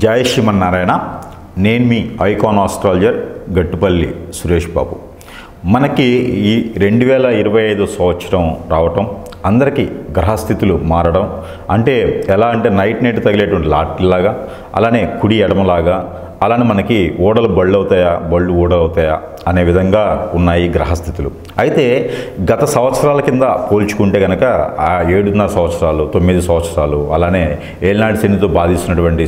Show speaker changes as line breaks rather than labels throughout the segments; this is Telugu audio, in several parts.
జై శ్రీమన్నారాయణ. నేను మీ ఐకాన్ ఆస్ట్రాలజర్ గట్టుపల్లి సురేష్ బాబు. మనకి ఈ 2025 సంవత్సరం రావటం, అందరికీ గ్రహస్థితులు మారడం అంటే ఎలా అంటే నైట్ తగిలేటువంటి లాటిలాగా, అలానే కుడి ఎడమలాగా, అలానే మనకి ఓడలు బళ్ళు అవుతాయా, బళ్ళు ఓడలు అవుతాయా అనే విధంగా ఉన్నాయి గ్రహస్థితులు. అయితే గత సంవత్సరాల కింద పోల్చుకుంటే కనుక ఆ 7.5 సంవత్సరాలు, 9 సంవత్సరాలు, అలానే ఏలినాటి శనితో బాధిస్తున్నటువంటి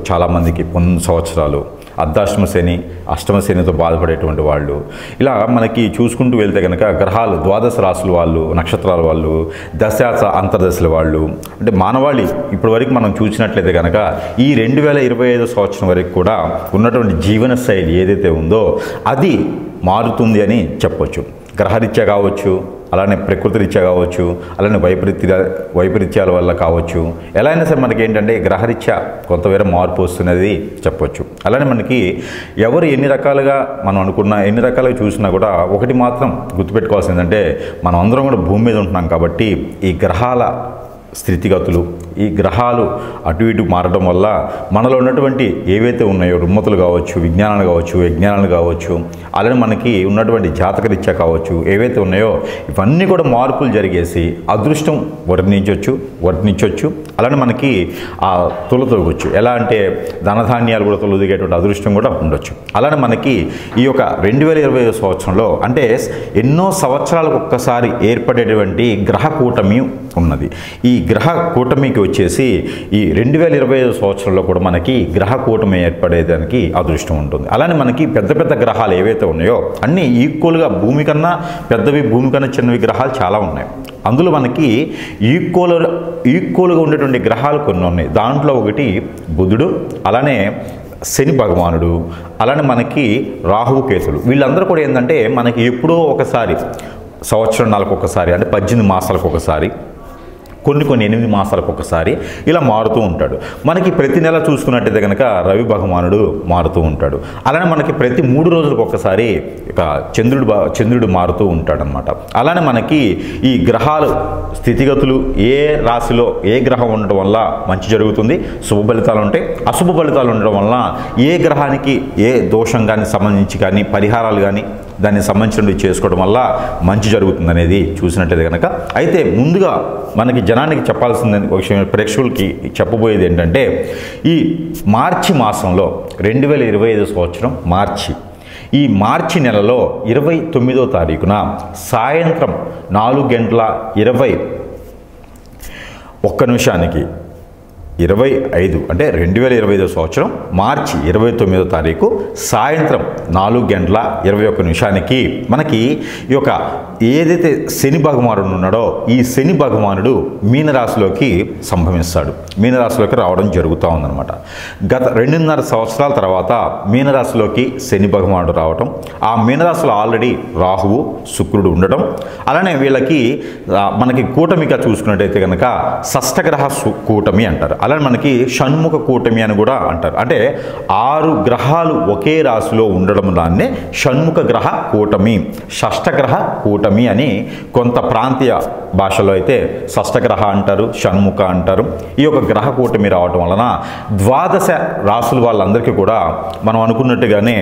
చాలామందికి 9 సంవత్సరాలు, అర్ధాష్టమ శని, అష్టమ శనితో బాధపడేటువంటి వాళ్ళు, ఇలా మనకి చూసుకుంటూ వెళ్తే కనుక గ్రహాలు ద్వాదశ రాశుల వాళ్ళు, నక్షత్రాల వాళ్ళు, దశాస అంతర్దశల వాళ్ళు, అంటే మానవాళి ఇప్పటి వరకు మనం చూసినట్లయితే కనుక ఈ 2025 సంవత్సరం వరకు కూడా ఉన్నటువంటి జీవన శైలి ఏదైతే ఉందో అది మారుతుంది అని చెప్పొచ్చు. గ్రహరీత్యా కావచ్చు, అలానే ప్రకృతి రీత్యా కావచ్చు, అలానే వైపరీత్యాల వల్ల కావచ్చు, ఎలా అయినా సరే మనకి ఏంటంటే గ్రహరీత్యా కొంతవేర మార్పు వస్తున్నది చెప్పొచ్చు. అలానే మనకి ఎవరు ఎన్ని రకాలుగా మనం అనుకున్నా, ఎన్ని రకాలుగా చూసినా కూడా ఒకటి మాత్రం గుర్తుపెట్టుకోవాల్సింది ఏంటంటే మనం అందరం కూడా భూమి మీద ఉంటున్నాం కాబట్టి ఈ గ్రహాల స్థితిగతులు, ఈ గ్రహాలు అటు ఇటు మారడం వల్ల మనలో ఉన్నటువంటి ఏవైతే ఉన్నాయో రుమ్మతులు కావచ్చు, విజ్ఞానాలు కావచ్చు, విజ్ఞానాలు కావచ్చు, అలానే మనకి ఉన్నటువంటి జాతకరీత్యా కావచ్చు, ఏవైతే ఉన్నాయో ఇవన్నీ కూడా మార్పులు జరిగేసి అదృష్టం వర్ణించవచ్చు. అలానే మనకి ఆ తొలతొలగొచ్చు. ఎలా అంటే ధనధాన్యాలు కూడా తొలదిగేటువంటి అదృష్టం కూడా ఉండొచ్చు. అలానే మనకి ఈ యొక్క 2025 సంవత్సరంలో అంటే ఎన్నో సంవత్సరాలకు ఒక్కసారి ఏర్పడేటువంటి గ్రహ కూటమి ఉన్నది. ఈ గ్రహ కూటమికి వచ్చేసి ఈ 2025 సంవత్సరంలో కూడా మనకి గ్రహ కూటమి ఏర్పడేదానికి అదృష్టం ఉంటుంది. అలానే మనకి పెద్ద పెద్ద గ్రహాలు ఏవైతే ఉన్నాయో అన్నీ ఈక్వల్గా భూమి కన్నా పెద్దవి, భూమి కన్నా చిన్నవి గ్రహాలు చాలా ఉన్నాయి. అందులో మనకి ఈక్వల్గా ఉండేటువంటి గ్రహాలు కొన్ని ఉన్నాయి. దాంట్లో ఒకటి బుధుడు, అలానే శని భగవానుడు, అలానే మనకి రాహువు కేతులు. వీళ్ళందరూ కూడా ఏంటంటే మనకి ఎప్పుడో ఒకసారి, సంవత్సరం నెలకు ఒకసారి, అంటే 18 మాసాలకు ఒకసారి, కొన్ని 8 మాసాలకు ఒకసారి ఇలా మారుతూ ఉంటాడు. మనకి ప్రతి నెల చూసుకున్నట్టయితే కనుక రవి భగవానుడు మారుతూ ఉంటాడు. అలానే మనకి ప్రతి 3 రోజులకు ఒకసారి చంద్రుడు మారుతూ ఉంటాడనమాట. అలానే మనకి ఈ గ్రహాలు స్థితిగతులు ఏ రాశిలో ఏ గ్రహం ఉండడం వల్ల మంచి జరుగుతుంది, శుభ ఫలితాలు ఉంటాయి, అశుభ ఫలితాలు ఉండడం వల్ల ఏ గ్రహానికి ఏ దోషం కానీ సంబంధించి కానీ పరిహారాలు కానీ దానికి సంబంధించినవి చేసుకోవడం వల్ల మంచి జరుగుతుంది అనేది చూసినట్లయితే కనుక. అయితే ముందుగా మనకి జనానికి చెప్పాల్సిన ఒక విషయం, ప్రేక్షకులకి చెప్పబోయేది ఏంటంటే ఈ మార్చి మాసంలో 2025 సంవత్సరం ఈ మార్చి నెలలో 29వ తారీఖున సాయంత్రం 4:21 25 అంటే 2025 సంవత్సరం మార్చి 29వ తారీఖు సాయంత్రం 4:21 మనకి ఈ యొక్క ఏదైతే శని భగవానుడు ఉన్నాడో ఈ శని భగవానుడు మీనరాశిలోకి సంభవిస్తాడు, మీనరాశిలోకి రావడం జరుగుతూ ఉందన్నమాట. గత 2.5 సంవత్సరాల తర్వాత మీనరాశిలోకి శని భగవానుడు రావటం, ఆ మీనరాశిలో ఆల్రెడీ రాహువు శుక్రుడు ఉండటం, అలానే వీళ్ళకి మనకి కూటమిగా చూసుకున్నట్టయితే కనుక షష్టగ్రహ కూటమి అంటారు. అలానే మనకి షణ్ముఖ కూటమి అని కూడా అంటారు. అంటే 6 గ్రహాలు ఒకే రాశిలో ఉండడం దాన్నే షణ్ముఖ గ్రహ కూటమి, షష్టగ్రహ కూటమి అని కొంత ప్రాంతీయ భాషలో అయితే షష్టగ్రహ అంటారు, షణ్ముఖ అంటారు. ఈ యొక్క గ్రహ కూటమి రావటం వలన 12 రాశుల వాళ్ళందరికీ కూడా మనం అనుకున్నట్టుగానే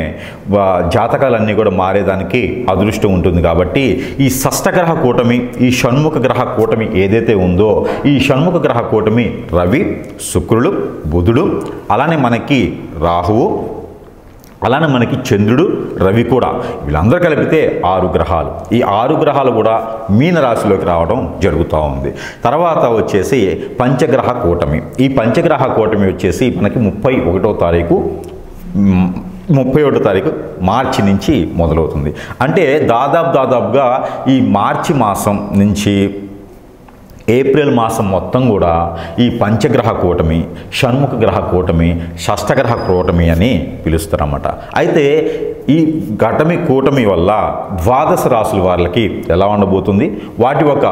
జాతకాలన్నీ కూడా మారేదానికి అదృష్టం ఉంటుంది. కాబట్టి ఈ షష్టగ్రహ కూటమి, ఈ షణ్ముఖ గ్రహ కూటమి ఏదైతే ఉందో ఈ షణ్ముఖ గ్రహ కూటమి రవి, శుక్రుడు, బుధుడు, అలానే మనకి రాహువు, అలానే మనకి చంద్రుడు, రవి కూడా, వీళ్ళందరూ కలిపితే 6 గ్రహాలు. ఈ 6 గ్రహాలు కూడా మీనరాశిలోకి రావడం జరుగుతూ ఉంది. తర్వాత వచ్చేసి పంచగ్రహ కూటమి. ఈ పంచగ్రహ కూటమి వచ్చేసి మనకి 31వ తారీఖు మార్చి నుంచి మొదలవుతుంది. అంటే దాదాపుగా ఈ మార్చి మాసం నుంచి ఏప్రిల్ మాసం మొత్తం కూడా ఈ పంచగ్రహ కూటమి, షణ్ముఖ గ్రహ కూటమి, షష్టగ్రహ కూటమి అని పిలుస్తారన్నమాట. అయితే ఈ కూటమి వల్ల 12 రాశుల వాళ్ళకి ఎలా ఉండబోతుంది, వాటి ఒక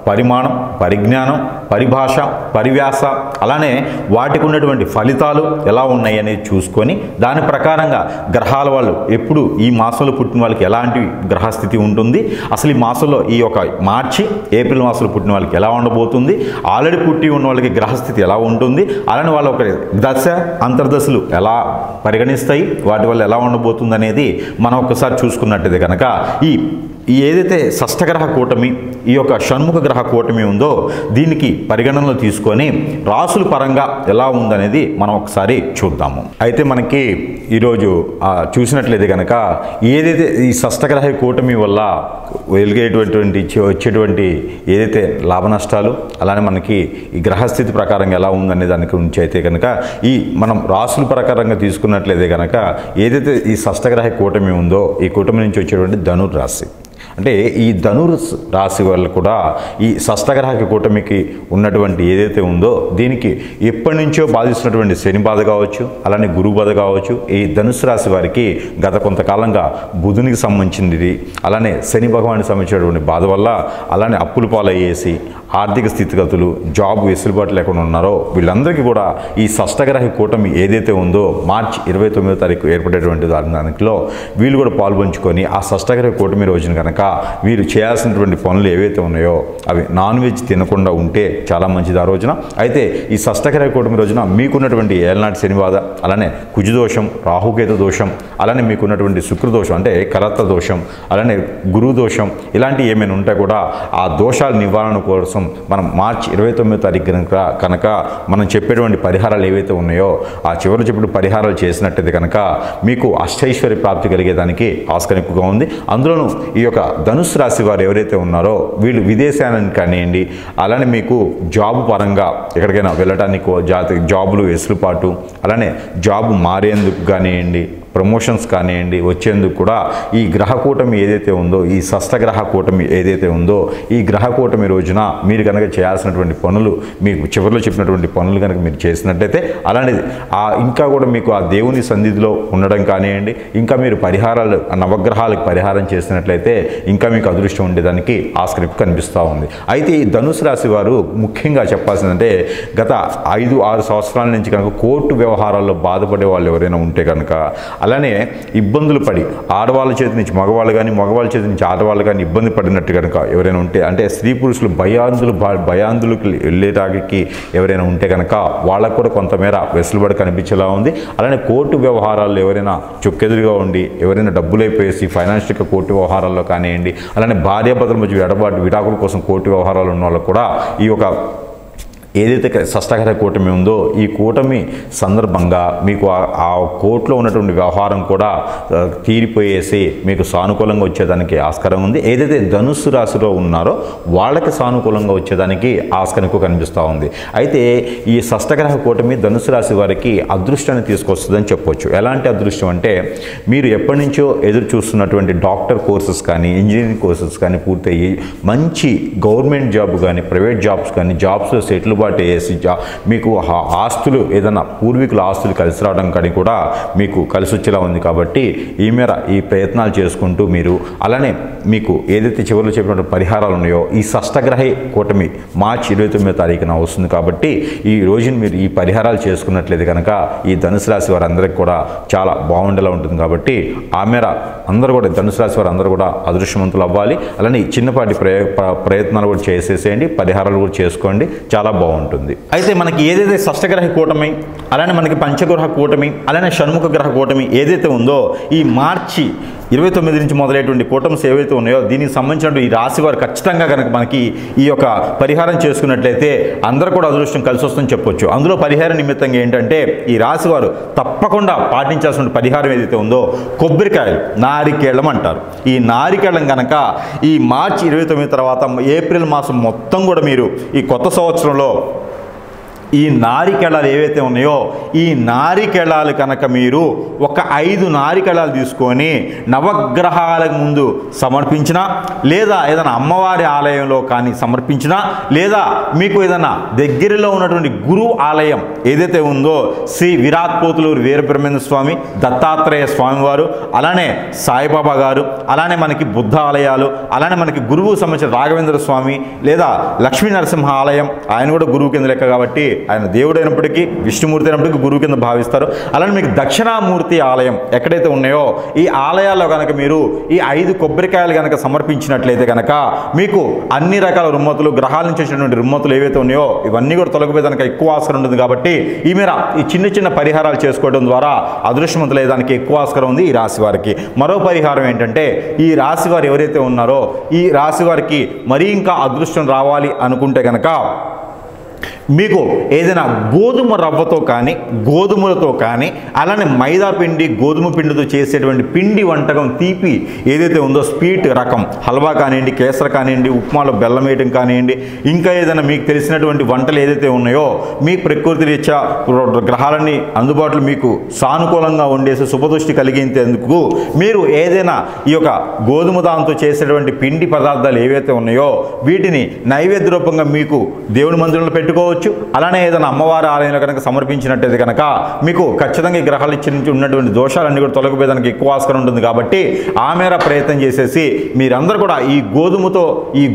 పరిమాణం, పరిజ్ఞానం, పరిభాష, పరివ్యాస, అలానే వాటికి ఉన్నటువంటి ఫలితాలు ఎలా ఉన్నాయి అనేది చూసుకొని దాని ప్రకారంగా గ్రహాల వాళ్ళు ఎప్పుడు ఈ మాసంలో పుట్టిన వాళ్ళకి ఎలాంటి గ్రహస్థితి ఉంటుంది, అసలు ఈ మాసంలో ఈ యొక్క మార్చి ఏప్రిల్ మాసంలో పుట్టిన వాళ్ళకి ఎలా ఉండబోతుంది, ఆల్రెడీ పుట్టి ఉన్న వాళ్ళకి గ్రహస్థితి ఎలా ఉంటుంది, అలానే వాళ్ళ ఒక దశ అంతర్దశలు ఎలా పరిగణిస్తాయి, వాటి వల్ల ఎలా ఉండబోతుంది అనేది మనం ఒకసారి చూసుకున్నట్టయితే కనుక ఈ ఏదైతే షష్ఠగ్రహ కూటమి, ఈ యొక్క షణ్ముఖ గ్రహ కూటమి ఉందో దీనికి పరిగణనలో తీసుకొని రాసుల పరంగా ఎలా ఉందనేది మనం ఒకసారి చూద్దాము. అయితే మనకి ఈరోజు చూసినట్లయితే కనుక ఏదైతే ఈ షష్ఠగ్రహ కూటమి వల్ల వచ్చేటువంటి ఏదైతే లాభ నష్టాలు, అలానే మనకి ఈ గ్రహస్థితి ప్రకారంగా ఎలా ఉందనే దాని గురించి అయితే కనుక ఈ మనం రాసుల ప్రకారంగా తీసుకున్నట్లయితే కనుక ఏదైతే ఈ షష్ఠగ్రహ కూటమి ఉందో ఈ కూటమి నుంచి వచ్చేటువంటి ధనుర్రాశి, అంటే ఈ ధనుర్రాశి వల్ల కూడా ఈ షష్ఠగ్రహ కూటమికి ఉన్నటువంటి ఏదైతే ఉందో దీనికి ఎప్పటి నుంచో బాధిస్తున్నటువంటి శని బాధ కావచ్చు, అలానే గురువు బాధ కావచ్చు, ఈ ధనుసు రాశి వారికి గత కొంతకాలంగా బుధునికి సంబంధించింది, అలానే శని భగవానికి సంబంధించినటువంటి బాధ వల్ల, అలానే అప్పులు పాలయ్యేసి ఆర్థిక స్థితిగతులు, జాబ్ వెసులుబాటు లేకుండా ఉన్నారో వీళ్ళందరికీ కూడా ఈ షష్ఠగ్రహ కూటమి ఏదైతే ఉందో మార్చి 29వ తారీఖు ఏర్పడేటువంటి దానిలో వీళ్ళు కూడా పాల్పంచుకొని ఆ షష్ఠగ్రహ కూటమి రోజున కనుక వీరు చేయాల్సినటువంటి పనులు ఏవైతే ఉన్నాయో అవి నాన్ వెజ్ తినకుండా ఉంటే చాలా మంచిది ఆ రోజున. అయితే ఈ షష్ఠగ్రహ కూటమి రోజున మీకున్నటువంటి ఏలనాటి శని బాధ, అలానే కుజదోషం, రాహుకేతు దోషం, అలానే మీకున్నటువంటి శుక్రదోషం అంటే కరత్త దోషం, అలానే గురు దోషం, ఇలాంటివి ఏమైనా ఉంటే కూడా ఆ దోషాల నివారణ కోసం మనం మార్చి 29వ తారీఖు కనుక మనం చెప్పేటువంటి పరిహారాలు ఏవైతే ఉన్నాయో ఆ చివరి చెప్పిన పరిహారాలు చేసినట్టయితే కనుక మీకు అష్టైశ్వర్య ప్రాప్తి కలిగేదానికి ఆస్కారం ఎక్కువగా ఉంది. అందులోనూ ఈ యొక్క ధనుసు రాశి వారు ఎవరైతే ఉన్నారో వీళ్ళు విదేశానికి కానివ్వండి, అలానే మీకు జాబ్ పరంగా ఎక్కడికైనా వెళ్ళటానికి జాబులు వెసులుబాటు, అలానే జాబ్ మారేందుకు కానివ్వండి, ప్రమోషన్స్ కానివ్వండి వచ్చేందుకు కూడా ఈ గ్రహ కూటమి ఏదైతే ఉందో, ఈ షష్ఠగ్రహ కూటమి ఏదైతే ఉందో ఈ గ్రహ కూటమి రోజున మీరు కనుక చేయాల్సినటువంటి పనులు, మీకు చివరిలో చెప్పినటువంటి పనులు కనుక మీరు చేసినట్టయితే, అలాంటిది ఇంకా కూడా మీకు ఆ దేవుని సన్నిధిలో ఉండడం కానివ్వండి, ఇంకా మీరు పరిహారాలు నవగ్రహాలకు పరిహారం చేసినట్లయితే ఇంకా మీకు అదృష్టం ఉండేదానికి ఆస్కారం కనిపిస్తూ ఉంది. అయితే ఈ ధనుసు రాశి వారు ముఖ్యంగా చెప్పాల్సిందంటే గత 5-6 సంవత్సరాల నుంచి కనుక కోర్టు వ్యవహారాల్లో బాధపడే వాళ్ళు ఎవరైనా ఉంటే కనుక, అలానే ఇబ్బందులు పడి ఆడవాళ్ళ చేతి నుంచి మగవాళ్ళు కానీ, మగవాళ్ళ చేతి నుంచి ఆడవాళ్ళు కానీ ఇబ్బంది పడినట్టు కనుక ఎవరైనా ఉంటే, అంటే స్త్రీ పురుషులు భయాందులకు వెళ్ళేటానికి ఎవరైనా ఉంటే కనుక వాళ్ళకు కూడా కొంతమేర వెసులుబాటు కనిపించేలా ఉంది. అలానే కోర్టు వ్యవహారాల్లో ఎవరైనా చుక్కెదురుగా ఉండి ఎవరైనా డబ్బులు అయిపోయేసి ఫైనాన్షియల్గా కోర్టు వ్యవహారాల్లో కానివ్వండి, అలానే భార్యాభర్తల మధ్య విడాకుల కోసం కోర్టు వ్యవహారాలు ఉన్న వాళ్ళకు కూడా ఈ యొక్క ఏదైతే షష్ఠగ్రహ కూటమి ఉందో ఈ కూటమి సందర్భంగా మీకు ఆ కోర్టులో ఉన్నటువంటి వ్యవహారం కూడా తీరిపోయేసి మీకు సానుకూలంగా వచ్చేదానికి ఆస్కారం ఉంది. ఏదైతే ధనుస్సు రాశిలో ఉన్నారో వాళ్ళకి సానుకూలంగా వచ్చేదానికి ఆస్కారం ఎక్కువ కనిపిస్తూ ఉంది. అయితే ఈ షష్ఠగ్రహ కూటమి ధనుస్సు రాశి వారికి అదృష్టాన్ని తీసుకొస్తుందని చెప్పొచ్చు. ఎలాంటి అదృష్టం అంటే మీరు ఎప్పటి నుంచో ఎదురు చూస్తున్నటువంటి డాక్టర్ కోర్సెస్ కానీ, ఇంజనీరింగ్ కోర్సెస్ కానీ పూర్తయ్యి మంచి గవర్నమెంట్ జాబ్ కానీ, ప్రైవేట్ జాబ్స్ కానీ, జాబ్స్లో సెటిల్ వేసి మీకు ఆస్తులు ఏదైనా పూర్వీకుల ఆస్తులు కలిసి రావడం కానీ కూడా మీకు కలిసి వచ్చేలా ఉంది. కాబట్టి ఈ మేర ఈ ప్రయత్నాలు చేసుకుంటూ మీరు, అలానే మీకు ఏదైతే చివరిలో చెప్పినట్టు పరిహారాలు ఉన్నాయో ఈ షష్ఠగ్రహ కూటమి మార్చి 29వ తారీఖున వస్తుంది. కాబట్టి ఈ రోజున మీరు ఈ పరిహారాలు చేసుకున్నట్లయితే కనుక ఈ ధనుసు రాశి వారందరికీ కూడా చాలా బాగుండేలా ఉంటుంది. కాబట్టి ఆ మేర అందరూ కూడా ధనుసు రాశి వారు అందరూ కూడా అదృష్టవంతులు అవ్వాలి. అలానే చిన్నపాటి ప్రయత్నాలు కూడా చేసేసేయండి, పరిహారాలు కూడా చేసుకోండి, చాలా బాగుంటుంది. అయితే మనకి ఏదైతే షష్ఠగ్రహ కూటమి, అలానే మనకి పంచగ్రహ కూటమి, అలానే షణ్ముఖ గ్రహ కూటమి ఏదైతే ఉందో ఈ మార్చి 29 నుంచి మొదలైనటువంటి కూటమిస్ ఏవైతే ఉన్నాయో దీనికి సంబంధించినటువంటి ఈ రాశి వారు ఖచ్చితంగా కనుక మనకి ఈ యొక్క పరిహారం చేసుకున్నట్లయితే అందరూ కూడా అదృష్టం కలిసి వస్తుందని చెప్పొచ్చు. అందులో పరిహార నిమిత్తంగా ఏంటంటే ఈ రాశి వారు తప్పకుండా పాటించాల్సిన పరిహారం ఏదైతే ఉందో కొబ్బరికాయలు, నారికేళం అంటారు. ఈ నారికేళం కనుక ఈ మార్చి 29 తర్వాత ఏప్రిల్ మాసం మొత్తం కూడా మీరు ఈ కొత్త సంవత్సరంలో ఈ నారికెళాలు ఏవైతే ఉన్నాయో ఈ నారికెళాలు కనుక మీరు ఒక 5 నారికెళాలు తీసుకొని నవగ్రహాలకు ముందు సమర్పించినా, లేదా ఏదైనా అమ్మవారి ఆలయంలో కానీ సమర్పించినా, లేదా మీకు ఏదైనా దగ్గరలో ఉన్నటువంటి గురువు ఆలయం ఏదైతే ఉందో శ్రీ విరాట్ పోతులూరు వీరబ్రహ్మేంద్ర స్వామి, దత్తాత్రేయ స్వామివారు, అలానే సాయిబాబా గారు, అలానే మనకి బుద్ధ ఆలయాలు, అలానే మనకి గురువు సంబంధించిన రాఘవేంద్ర స్వామి లేదా లక్ష్మీ నరసింహ ఆలయం, ఆయన కూడా గురువు కింద లెక్క కాబట్టి ఆయన దేవుడు అయినప్పటికీ విష్ణుమూర్తి అయినప్పటికీ గురువు కింద భావిస్తారు. అలానే మీకు దక్షిణామూర్తి ఆలయం ఎక్కడైతే ఉన్నాయో ఈ ఆలయాల్లో కనుక మీరు ఈ 5 కొబ్బరికాయలు కనుక సమర్పించినట్లయితే కనుక మీకు అన్ని రకాల రుమ్మతులు, గ్రహాల నుంచి వచ్చినటువంటి రుమ్మతులు ఏవైతే ఉన్నాయో ఇవన్నీ కూడా తొలగిపోయి దానికి ఎక్కువ ఆస్కారం ఉంటుంది. కాబట్టి ఈ మేర ఈ చిన్న చిన్న పరిహారాలు చేసుకోవడం ద్వారా అదృష్టవంతులయ్యేదానికి ఎక్కువ ఆస్కారం ఉంది ఈ రాశి వారికి. మరో పరిహారం ఏంటంటే, ఈ రాశి వారు ఎవరైతే ఉన్నారో ఈ రాశి వారికి మరీ ఇంకా అదృష్టం రావాలి అనుకుంటే కనుక మీకు ఏదైనా గోధుమ రవ్వతో కానీ, గోధుమలతో కానీ, అలానే మైదా పిండి, గోధుమ పిండితో చేసేటువంటి పిండి వంటకం తీపి ఏదైతే ఉందో స్వీట్ రకం హల్వా కానివ్వండి, కేసర కానివ్వండి, ఉప్మాలో బెల్లం వేయడం కానివ్వండి, ఇంకా ఏదైనా మీకు తెలిసినటువంటి వంటలు ఏదైతే ఉన్నాయో మీ ప్రకృతి రీత్యా గ్రహాలన్నీ అందుబాటులో మీకు సానుకూలంగా ఉండేసి శుభదృష్టి కలిగేందుకు మీరు ఏదైనా ఈ యొక్క గోధుమ దాంతో చేసేటువంటి పిండి పదార్థాలు ఏవైతే ఉన్నాయో వీటిని నైవేద్య రూపంగా మీకు దేవుడి మందిరంలో పెట్టుకోవచ్చు. అలానే ఏదైనా అమ్మవారి ఆలయంలో కనుక సమర్పించినట్టయితే కనుక మీకు ఖచ్చితంగా ఈ గ్రహాలు ఇచ్చి నుంచి ఉన్నటువంటి దోషాలన్నీ కూడా తొలగిపోయేదానికి ఎక్కువ ఆస్కారం ఉంటుంది. కాబట్టి ఆ మేర ప్రయత్నం చేసేసి మీరందరూ కూడా ఈ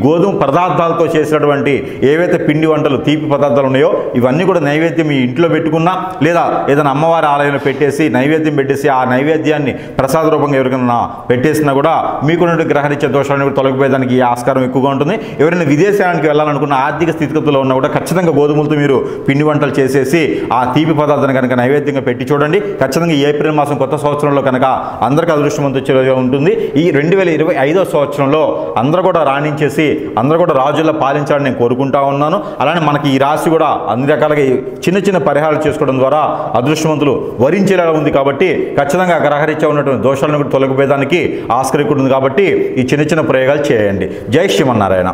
గోధుమ పదార్థాలతో చేసినటువంటి ఏవైతే పిండి వంటలు, తీపి పదార్థాలు ఉన్నాయో ఇవన్నీ కూడా నైవేద్యం మీ ఇంట్లో పెట్టుకున్నా, లేదా ఏదైనా అమ్మవారి ఆలయంలో పెట్టేసి నైవేద్యం పెట్టేసి ఆ నైవేద్యాన్ని ప్రసాద రూపంగా ఎవరికైనా పెట్టేసినా కూడా మీకున్నటువంటి గ్రహరీత్యా దోషాలను కూడా తొలగిపోయేదానికి ఆస్కారం ఎక్కువగా ఉంటుంది. ఎవరైనా విదేశానికి వెళ్ళాలనుకున్న ఆర్థిక స్థితిగతుల్లో ఉన్నా కూడా ఖచ్చితంగా గోధుమలతో మీరు పిండి వంటలు చేసేసి ఆ తీపి పదార్థాన్ని కనుక నైవేద్యంగా పెట్టి చూడండి. ఖచ్చితంగా ఈ ఏప్రిల్ మాసం కొత్త సంవత్సరంలో కనుక అందరికీ అదృష్టవంతులుగా ఉంటుంది. ఈ 2025వ సంవత్సరంలో అందరూ కూడా రాణించేసి అందరూ కూడా రాజుల్లో పాలించాలని నేను కోరుకుంటా ఉన్నాను. అలానే మనకి ఈ రాశి కూడా అన్ని రకాలుగా చిన్న చిన్న పరిహారాలు చేసుకోవడం ద్వారా అదృష్టవంతులు వరించేలా ఉంది. కాబట్టి ఖచ్చితంగా గ్రహరీత్యా ఉన్నటువంటి దోషాలను కూడా తొలగిపోయేదానికి ఆస్కారం ఉంది. కాబట్టి ఈ చిన్న చిన్న ప్రయోగాలు చేయండి. జై శ్రీమన్నారాయణ.